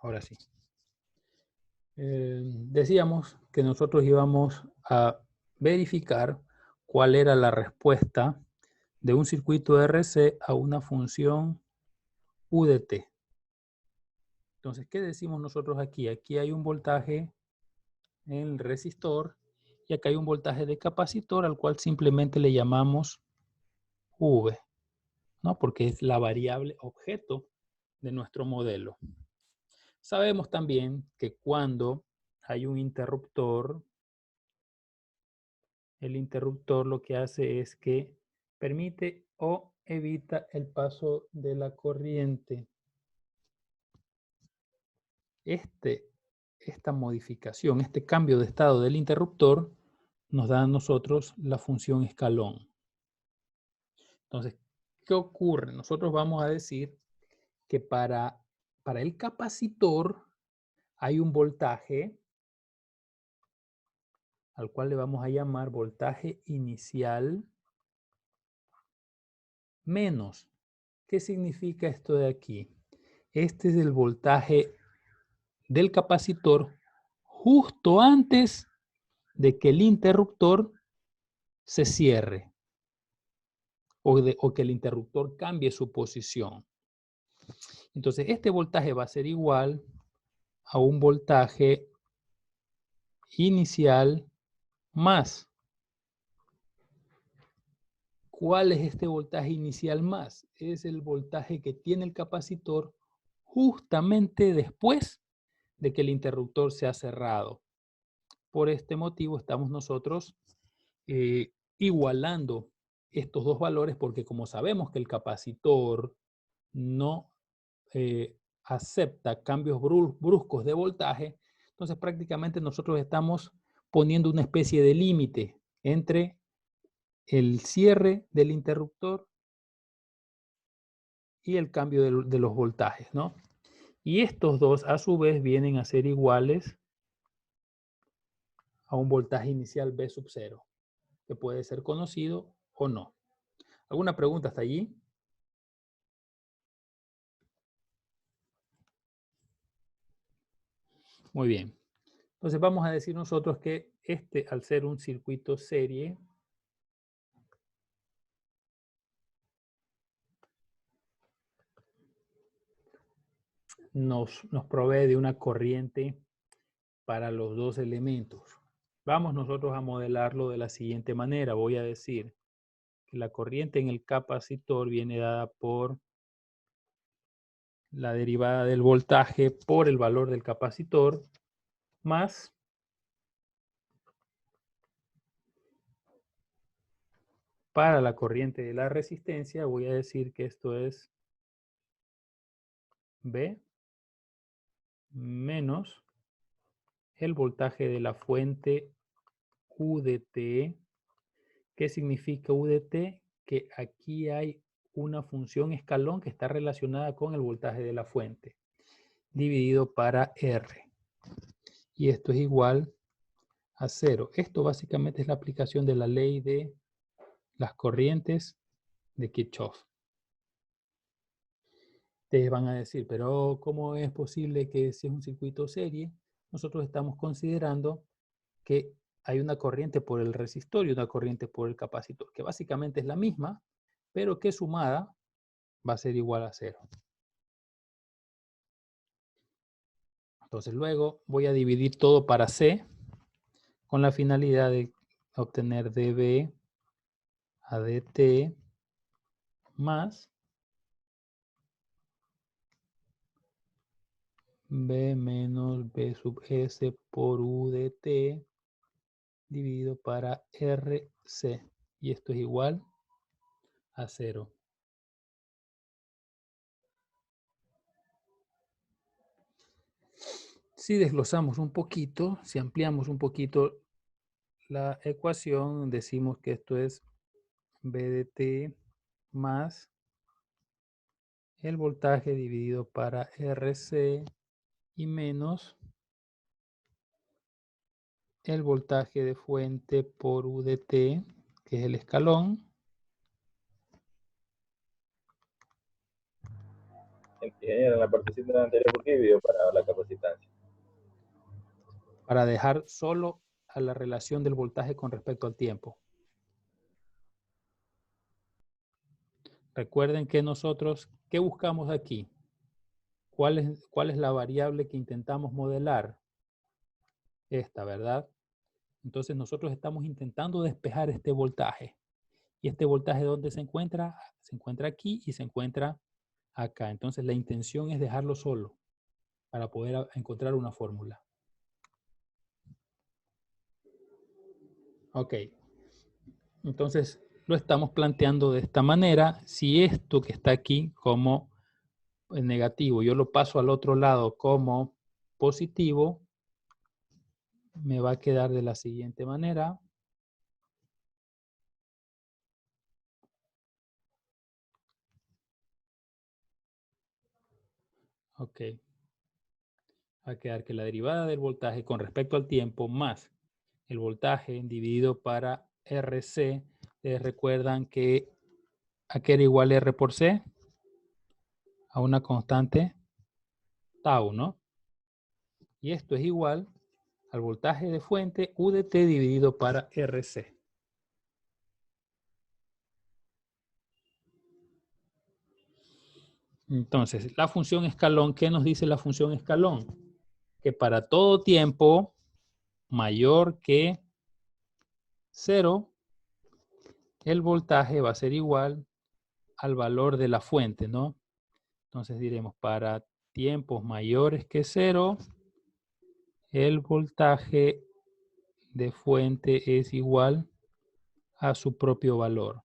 Ahora sí. Decíamos que nosotros íbamos a verificar cuál era la respuesta de un circuito RC a una función UDT. Entonces, ¿qué decimos nosotros aquí? Aquí hay un voltaje en el resistor y acá hay un voltaje de capacitor al cual simplemente le llamamos V, ¿no? Porque es la variable objeto de nuestro modelo. Sabemos también que cuando hay un interruptor, el interruptor lo que hace es que permite o evita el paso de la corriente. Esta modificación, este cambio de estado del interruptor nos da a nosotros la función escalón. Entonces, ¿qué ocurre? Nosotros vamos a decir que para el capacitor hay un voltaje al cual le vamos a llamar voltaje inicial menos. ¿Qué significa esto de aquí? Este es el voltaje del capacitor justo antes de que el interruptor se cierre o que el interruptor cambie su posición. Entonces, este voltaje va a ser igual a un voltaje inicial más. ¿Cuál es este voltaje inicial más? Es el voltaje que tiene el capacitor justamente después de que el interruptor se ha cerrado. Por este motivo estamos nosotros igualando estos dos valores porque como sabemos que el capacitor no acepta cambios bruscos de voltaje, entonces prácticamente nosotros estamos poniendo una especie de límite entre el cierre del interruptor y el cambio de los voltajes, ¿no? Y estos dos a su vez vienen a ser iguales a un voltaje inicial V sub 0, que puede ser conocido o no. ¿Alguna pregunta hasta allí? Muy bien. Entonces vamos a decir nosotros que al ser un circuito serie, nos provee de una corriente para los dos elementos. Vamos nosotros a modelarlo de la siguiente manera. Voy a decir que la corriente en el capacitor viene dada por la derivada del voltaje por el valor del capacitor más para la corriente de la resistencia, voy a decir que esto es V menos el voltaje de la fuente UDT. ¿Qué significa UDT? Que aquí hay una función escalón que está relacionada con el voltaje de la fuente, dividido para R. Y esto es igual a 0. Esto básicamente es la aplicación de la ley de las corrientes de Kirchhoff. Ustedes van a decir, pero ¿cómo es posible que si es un circuito serie, nosotros estamos considerando que hay una corriente por el resistor y una corriente por el capacitor, que básicamente es la misma, pero que sumada va a ser igual a 0. Entonces luego voy a dividir todo para C con la finalidad de obtener dB a dt más B menos B sub S por U de T dividido para RC. Y esto es igual a 0. Si desglosamos un poquito, si ampliamos un poquito la ecuación, decimos que esto es B de T más el voltaje dividido para RC y menos el voltaje de fuente por U de T, que es el escalón, Ingeniero, en la partecita anterior, ¿por qué video para la capacitancia? Para dejar solo a la relación del voltaje con respecto al tiempo. Recuerden que nosotros, ¿qué buscamos aquí? ¿Cuál es la variable que intentamos modelar? Esta, ¿verdad? Entonces nosotros estamos intentando despejar este voltaje. ¿Y este voltaje dónde se encuentra? Se encuentra aquí y se encuentra acá. Entonces la intención es dejarlo solo para poder encontrar una fórmula. Ok. Entonces lo estamos planteando de esta manera. Si esto que está aquí como negativo, yo lo paso al otro lado como positivo, me va a quedar de la siguiente manera. Ok. Va a quedar que la derivada del voltaje con respecto al tiempo más el voltaje dividido para RC. ¿Les recuerdan que a qué era igual R por C? A una constante tau, ¿no? Y esto es igual al voltaje de fuente U de T dividido para RC. Entonces, la función escalón, ¿qué nos dice la función escalón? Que para todo tiempo mayor que 0, el voltaje va a ser igual al valor de la fuente, ¿no? Entonces diremos, para tiempos mayores que 0, el voltaje de fuente es igual a su propio valor.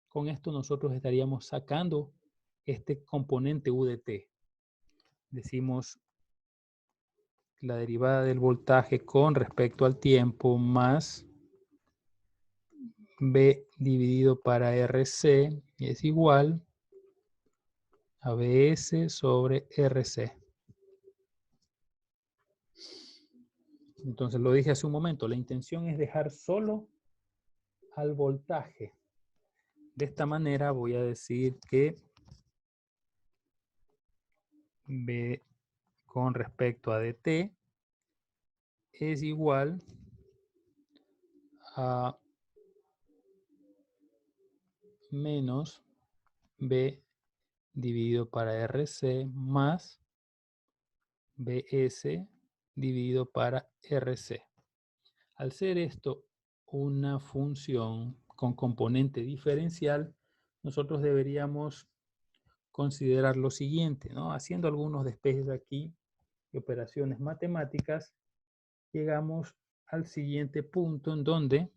Con esto nosotros estaríamos sacando este componente U de T. Decimos la derivada del voltaje con respecto al tiempo más B dividido para RC es igual a BS sobre RC. Entonces lo dije hace un momento, la intención es dejar solo al voltaje. De esta manera voy a decir que B con respecto a dt es igual a menos B dividido para RC más BS dividido para RC. Al ser esto una función con componente diferencial, nosotros deberíamos considerar lo siguiente, ¿no? Haciendo algunos despejes aquí y operaciones matemáticas, llegamos al siguiente punto en donde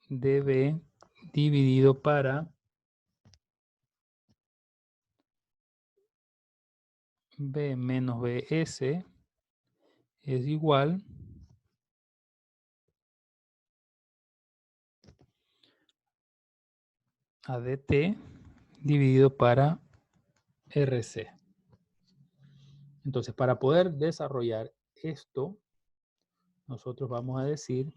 dB dividido para B menos BS es igual a dt dividido para RC. Entonces, para poder desarrollar esto, nosotros vamos a decir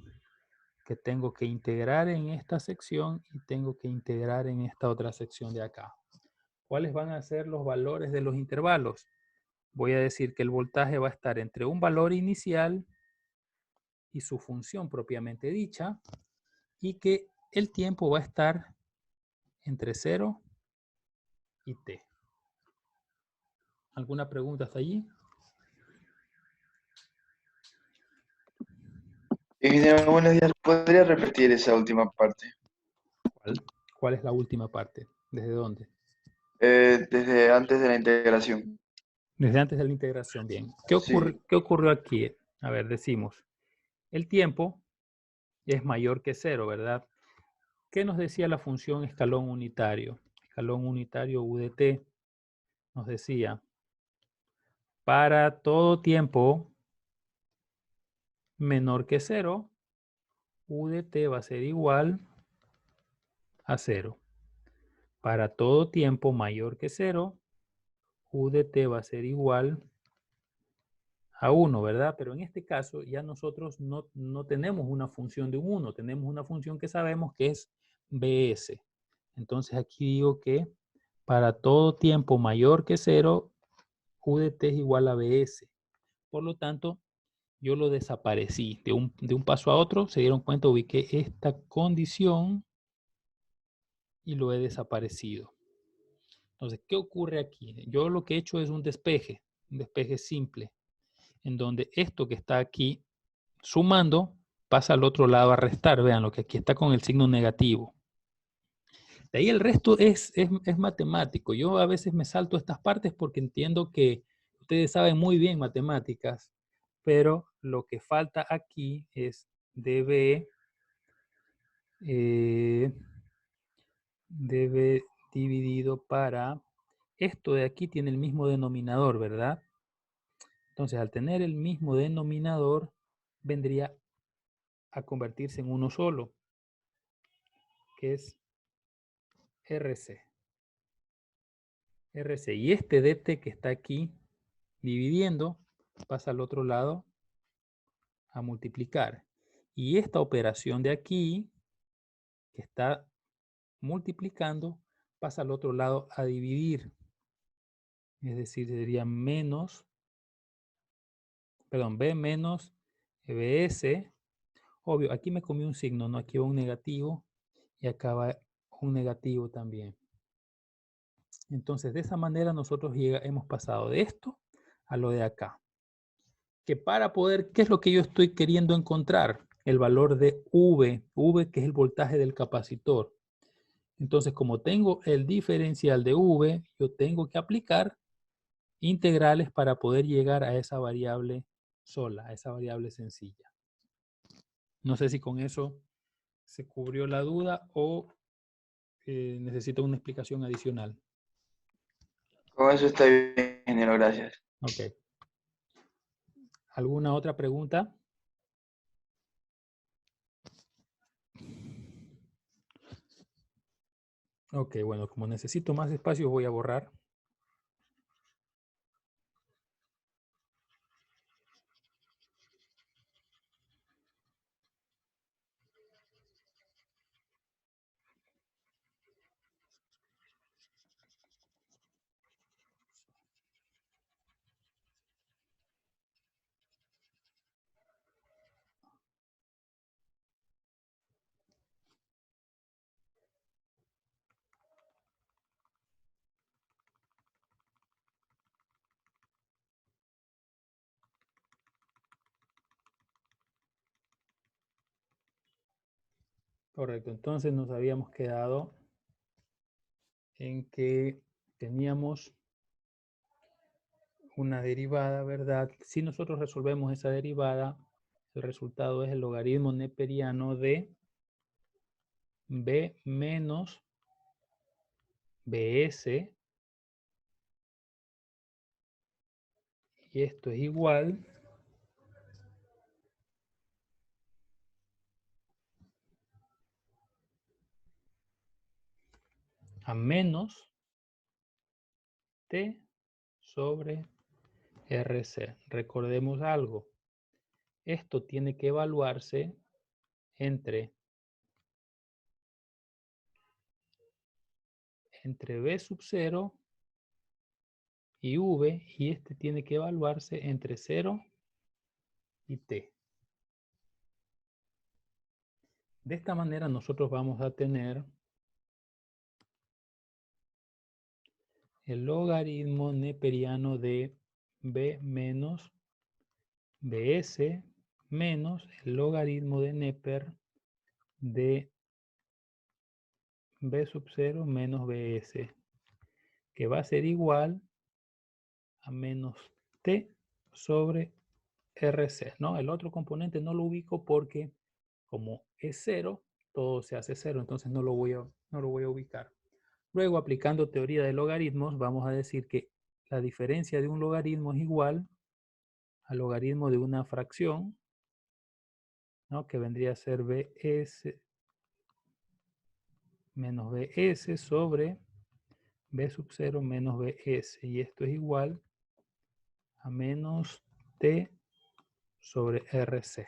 que tengo que integrar en esta sección y tengo que integrar en esta otra sección de acá. ¿Cuáles van a ser los valores de los intervalos? Voy a decir que el voltaje va a estar entre un valor inicial y su función propiamente dicha, y que el tiempo va a estar entre 0 y t. ¿Alguna pregunta hasta allí? Ingeniero, buenos días. ¿Podría repetir esa última parte? ¿Cuál es la última parte? ¿Desde dónde? Desde antes de la integración. Desde antes de la integración, bien. Sí, ¿Qué ocurrió aquí? A ver, decimos, el tiempo es mayor que 0, ¿verdad? ¿Qué nos decía la función escalón unitario? Escalón unitario U de t nos decía, para todo tiempo menor que 0, U de t va a ser igual a 0. Para todo tiempo mayor que 0, U de t va a ser igual a 1, ¿verdad? Pero en este caso ya nosotros no tenemos una función de un 1, tenemos una función que sabemos que es BS. Entonces aquí digo que para todo tiempo mayor que 0, U de t es igual a BS. Por lo tanto, yo lo desaparecí. De un paso a otro, se dieron cuenta, ubiqué esta condición y lo he desaparecido. Entonces, ¿qué ocurre aquí? Yo lo que he hecho es un despeje simple, en donde esto que está aquí sumando pasa al otro lado a restar. Vean lo que aquí está con el signo negativo. De ahí el resto es matemático. Yo a veces me salto estas partes porque entiendo que ustedes saben muy bien matemáticas, pero lo que falta aquí es dB dividido para, esto de aquí tiene el mismo denominador, ¿verdad? Entonces, al tener el mismo denominador, vendría a convertirse en uno solo, que es RC. RC. Y este dt que está aquí dividiendo, pasa al otro lado a multiplicar. Y esta operación de aquí, que está multiplicando, pasa al otro lado a dividir. Es decir, sería menos, perdón, B menos BS. Obvio, aquí me comí un signo, ¿no? Aquí va un negativo y acá va un negativo también. Entonces, de esa manera nosotros hemos pasado de esto a lo de acá. Que para poder, ¿qué es lo que yo estoy queriendo encontrar? El valor de V, que es el voltaje del capacitor. Entonces, como tengo el diferencial de V, yo tengo que aplicar integrales para poder llegar a esa variable sola, a esa variable sencilla. No sé si con eso se cubrió la duda o necesito una explicación adicional. Con eso está bien, ingeniero, gracias. Ok. ¿Alguna otra pregunta? Ok, bueno, como necesito más espacio voy a borrar. Correcto, entonces nos habíamos quedado en que teníamos una derivada, ¿verdad? Si nosotros resolvemos esa derivada, el resultado es el logaritmo neperiano de B menos BS. Y esto es igual a menos T sobre RC. Recordemos algo. Esto tiene que evaluarse entre B sub 0 y V, y este tiene que evaluarse entre 0 y T. De esta manera nosotros vamos a tener el logaritmo neperiano de B menos BS menos el logaritmo de Neper de B sub 0 menos BS, que va a ser igual a menos T sobre RC, ¿no? El otro componente no lo ubico porque como es 0, todo se hace 0, entonces no lo voy a ubicar. Luego, aplicando teoría de logaritmos, vamos a decir que la diferencia de un logaritmo es igual al logaritmo de una fracción, ¿no? Que vendría a ser BS menos BS sobre B sub 0 menos BS. Y esto es igual a menos T sobre RC.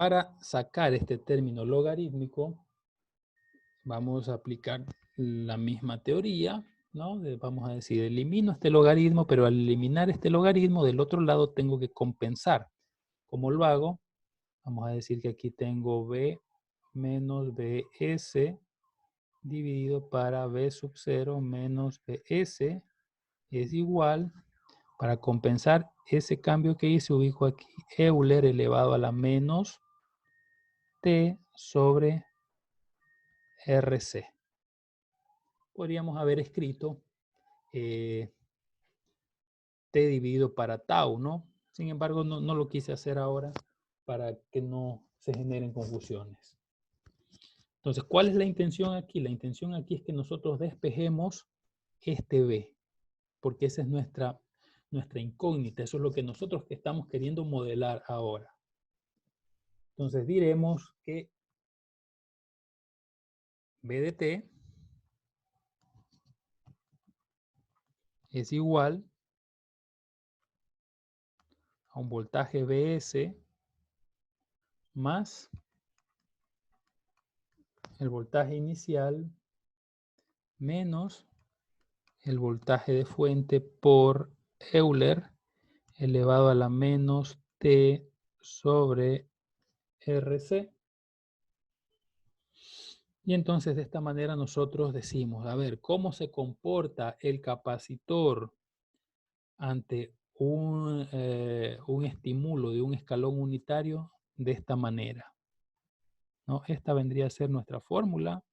Para sacar este término logarítmico, vamos a aplicar la misma teoría, ¿no? Vamos a decir, elimino este logaritmo, pero al eliminar este logaritmo, del otro lado tengo que compensar. ¿Cómo lo hago? Vamos a decir que aquí tengo b menos bs dividido para b sub 0 menos bs es igual, para compensar ese cambio que hice, ubico aquí Euler elevado a la menos t sobre rc. Podríamos haber escrito t dividido para tau, ¿no? Sin embargo, no lo quise hacer ahora para que no se generen confusiones. Entonces, ¿cuál es la intención aquí? La intención aquí es que nosotros despejemos este b, porque esa es nuestra incógnita, eso es lo que nosotros estamos queriendo modelar ahora. Entonces diremos que b de t es igual a un voltaje Vs más el voltaje inicial menos el voltaje de fuente por Euler elevado a la menos t sobre Rc. Y entonces de esta manera nosotros decimos, a ver, ¿cómo se comporta el capacitor ante un estímulo de un escalón unitario? De esta manera, ¿no? Esta vendría a ser nuestra fórmula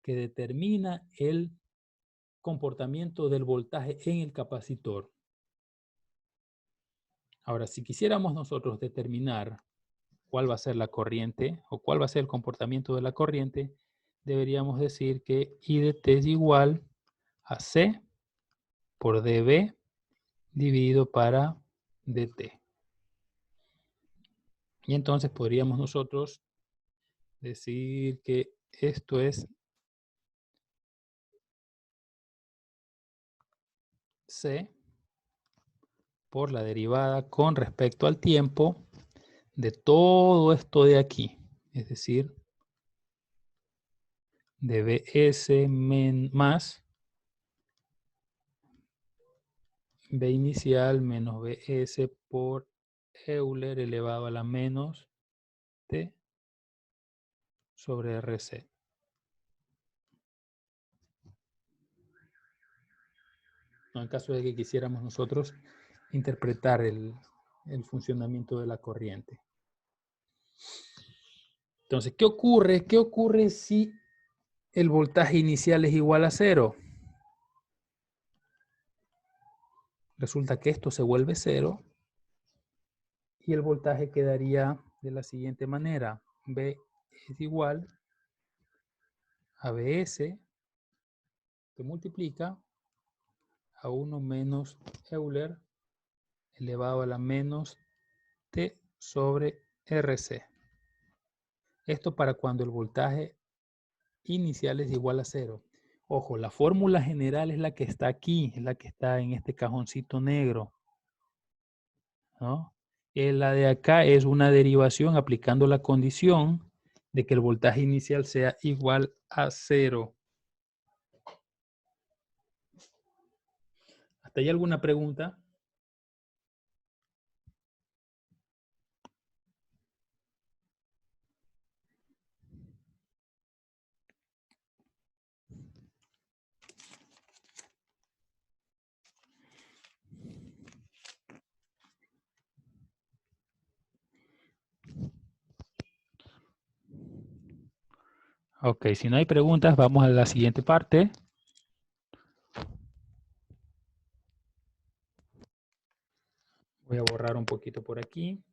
que determina el comportamiento del voltaje en el capacitor. Ahora, si quisiéramos nosotros determinar cuál va a ser la corriente o cuál va a ser el comportamiento de la corriente, deberíamos decir que I de t es igual a C por dB dividido para dt. Y entonces podríamos nosotros decir que esto es C por la derivada con respecto al tiempo de todo esto de aquí. Es decir, de Bs más B inicial menos Bs por Euler elevado a la menos T sobre Rc. No, en caso de que quisiéramos nosotros interpretar el funcionamiento de la corriente. Entonces, ¿qué ocurre? ¿Qué ocurre si el voltaje inicial es igual a 0? Resulta que esto se vuelve 0 y el voltaje quedaría de la siguiente manera. B es igual a Bs que multiplica a 1 menos Euler elevado a la menos T sobre Rc. Esto para cuando el voltaje inicial es igual a 0. Ojo, la fórmula general es la que está aquí, es la que está en este cajoncito negro, ¿no? La de acá es una derivación aplicando la condición de que el voltaje inicial sea igual a 0. ¿Hasta ahí alguna pregunta? Ok, si no hay preguntas, vamos a la siguiente parte. Voy a borrar un poquito por aquí.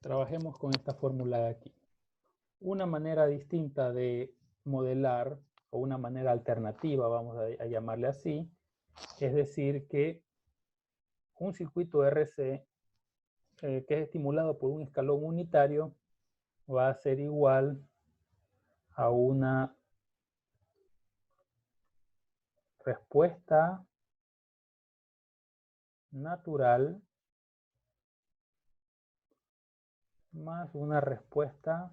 trabajemos con esta fórmula de aquí. Una manera distinta de modelar, o una manera alternativa, vamos a llamarle así, es decir que un circuito RC que es estimulado por un escalón unitario va a ser igual a una respuesta natural más una respuesta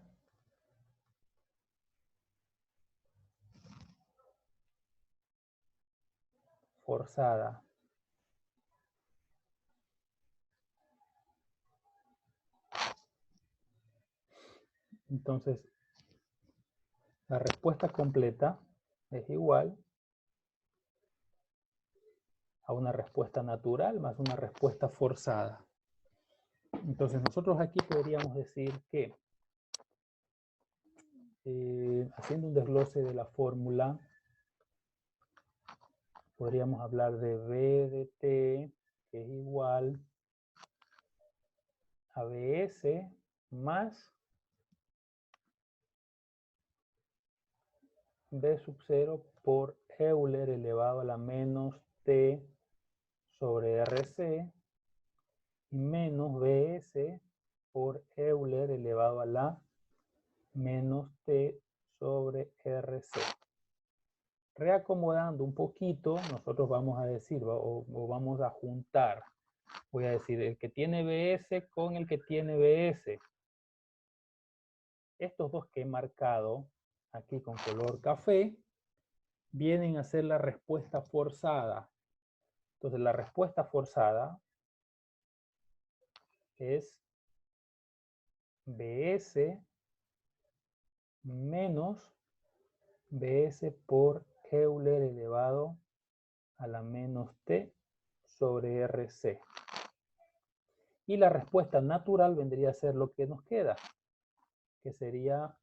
forzada. Entonces, la respuesta completa es igual a una respuesta natural más una respuesta forzada. Entonces, nosotros aquí podríamos decir que, haciendo un desglose de la fórmula, podríamos hablar de B de T, que es igual a BS más B sub 0 por Euler elevado a la menos T sobre RC y menos BS por Euler elevado a la menos T sobre RC. Reacomodando un poquito, nosotros vamos a decir, o vamos a juntar, voy a decir el que tiene BS con el que tiene BS. Estos dos que he marcado aquí con color café vienen a ser la respuesta forzada. Entonces la respuesta forzada es BS menos BS por Euler elevado a la menos T sobre RC. Y la respuesta natural vendría a ser lo que nos queda, que sería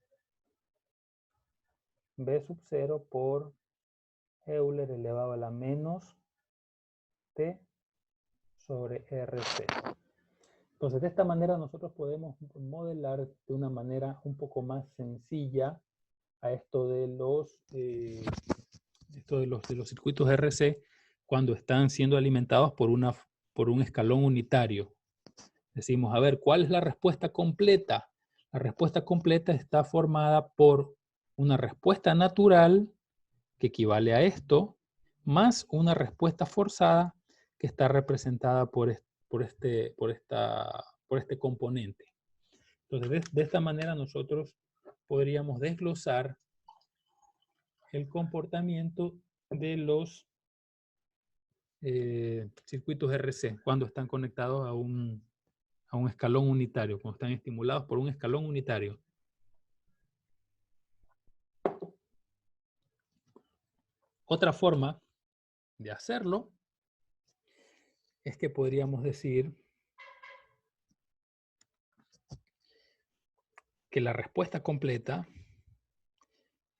B sub 0 por Euler elevado a la menos T sobre RC. Entonces, de esta manera nosotros podemos modelar de una manera un poco más sencilla a esto de los circuitos RC cuando están siendo alimentados por un escalón unitario. Decimos, a ver, ¿cuál es la respuesta completa? La respuesta completa está formada por una respuesta natural que equivale a esto, más una respuesta forzada que está representada por este componente. Entonces, de esta manera nosotros podríamos desglosar el comportamiento de los circuitos RC cuando están conectados a un escalón unitario, cuando están estimulados por un escalón unitario. Otra forma de hacerlo es que podríamos decir que la respuesta completa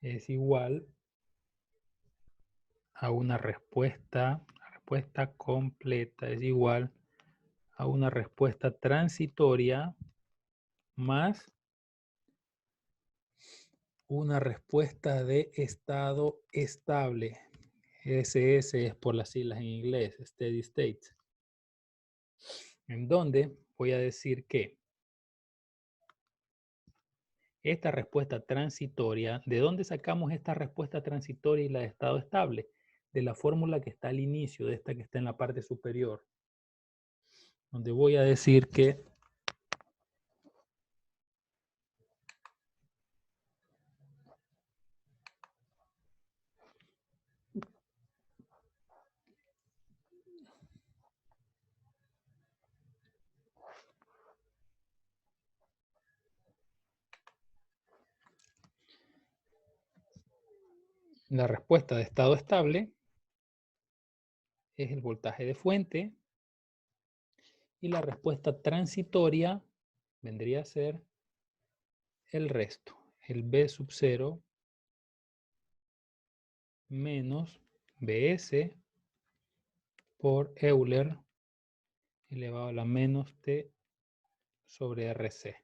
es igual a una respuesta, la respuesta completa es igual a una respuesta transitoria más una respuesta de estado estable. SS es por las siglas en inglés, steady state. En donde voy a decir que esta respuesta transitoria, ¿de dónde sacamos esta respuesta transitoria y la de estado estable? De la fórmula que está al inicio, de esta que está en la parte superior. Donde voy a decir que la respuesta de estado estable es el voltaje de fuente y la respuesta transitoria vendría a ser el resto, el B sub 0 menos BS por Euler elevado a la menos T sobre RC.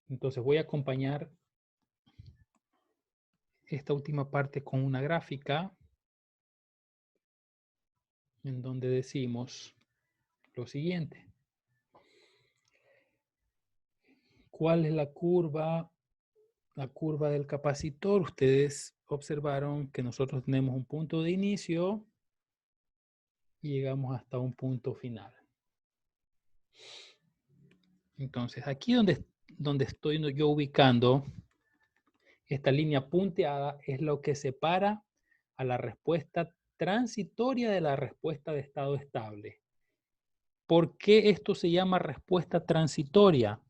Entonces voy a acompañar esta última parte con una gráfica en donde decimos lo siguiente. ¿Cuál es la curva? La curva del capacitor. Ustedes observaron que nosotros tenemos un punto de inicio y llegamos hasta un punto final. Entonces, aquí donde estoy yo ubicando esta línea punteada es lo que separa a la respuesta transitoria de la respuesta de estado estable. ¿Por qué esto se llama respuesta transitoria?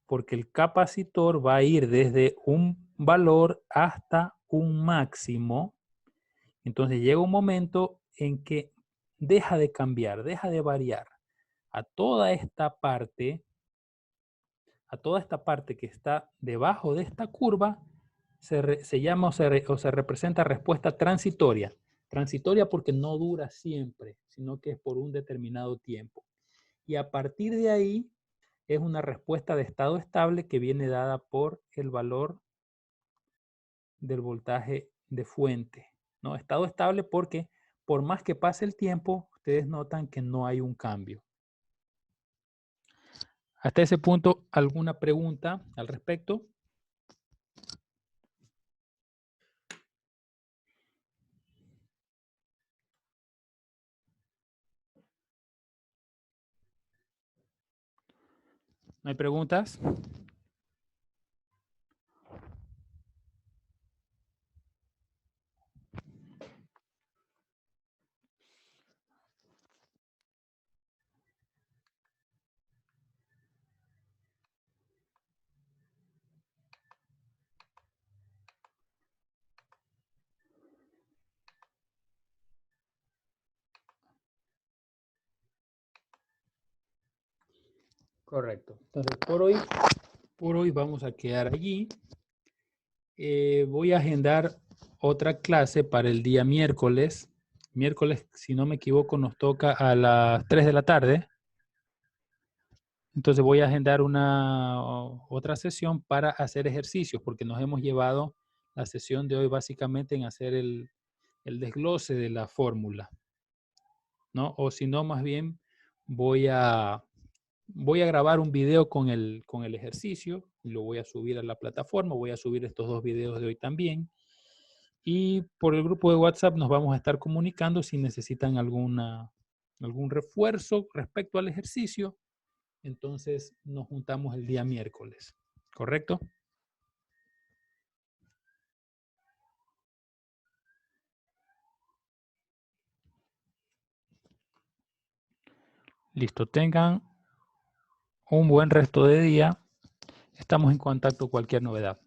Porque el capacitor va a ir desde un valor hasta un máximo. Entonces llega un momento en que deja de cambiar, deja de variar. A toda esta parte que está debajo de esta curva, se llama o se representa respuesta transitoria. Transitoria porque no dura siempre, sino que es por un determinado tiempo. Y a partir de ahí es una respuesta de estado estable que viene dada por el valor del voltaje de fuente, ¿no? Estado estable porque por más que pase el tiempo, ustedes notan que no hay un cambio. Hasta ese punto, ¿alguna pregunta al respecto? ¿No hay preguntas? Correcto. Entonces, por hoy vamos a quedar allí. Voy a agendar otra clase para el día miércoles. Miércoles, si no me equivoco, nos toca a las 3 de la tarde. Entonces voy a agendar otra sesión para hacer ejercicios, porque nos hemos llevado la sesión de hoy básicamente en hacer el desglose de la fórmula, ¿no? O si no, más bien voy a grabar un video con el ejercicio, lo voy a subir a la plataforma, voy a subir estos 2 videos de hoy también. Y por el grupo de WhatsApp nos vamos a estar comunicando si necesitan algún refuerzo respecto al ejercicio. Entonces nos juntamos el día miércoles, ¿correcto? Listo, tengan un buen resto de día. Estamos en contacto con cualquier novedad.